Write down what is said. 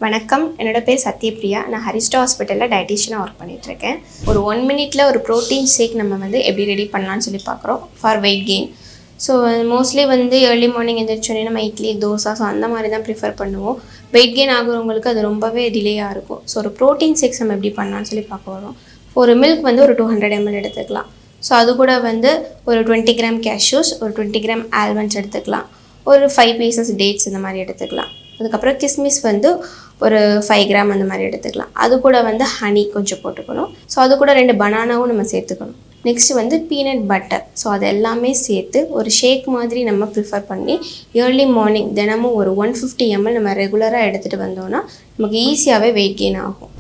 வணக்கம், என்னோட பேர் சத்யபிரியா. நான் Aristo Hospital Digestion ஒர்க் பண்ணிகிட்ருக்கேன். ஒரு 1 மினிட்ல ஒரு ப்ரோட்டீன் ஷேக் நம்ம எப்படி ரெடி பண்ணலான்னு சொல்லி பார்க்குறோம் for weight gain. So mostly early morning எழுந்திரிச்சோடனே நம்ம இட்லி, தோசை அந்த மாதிரி தான் ப்ரிஃபர் பண்ணுவோம். வெயிட் கெயின் ஆகுறவங்களுக்கு அது ரொம்பவே டிலேயாக இருக்கும். ஸோ ஒரு ப்ரோட்டீன் ஷேக்ஸ் நம்ம எப்படி பண்ணலான்னு சொல்லி பார்க்க வரோம். ஒரு மில்க் ஒரு 200 ml எடுத்துக்கலாம். ஸோ அது கூட ஒரு 20 கிராம் கேஷ்யூஸ், ஒரு 20 கிராம் ஆல்மண்ட்ஸ் எடுத்துக்கலாம். ஒரு 5 பீசஸ் டேட்ஸ் இந்த மாதிரி எடுத்துக்கலாம். அதுக்கப்புறம் கிஸ்மிஸ் ஒரு 5 கிராம் அந்த மாதிரி எடுத்துக்கலாம். அது கூட ஹனி கொஞ்சம் போட்டுக்கணும். ஸோ அது கூட 2 பனானாவும் நம்ம சேர்த்துக்கணும். Next peanut butter. ஸோ அது எல்லாமே சேர்த்து ஒரு ஷேக் மாதிரி நம்ம ப்ரிஃபர் பண்ணி ஏர்லி மார்னிங் தினமும் ஒரு 150 ml நம்ம ரெகுலராக எடுத்துகிட்டு வந்தோம்னா நமக்கு ஈஸியாகவே வெயிட் கெயின் ஆகும்.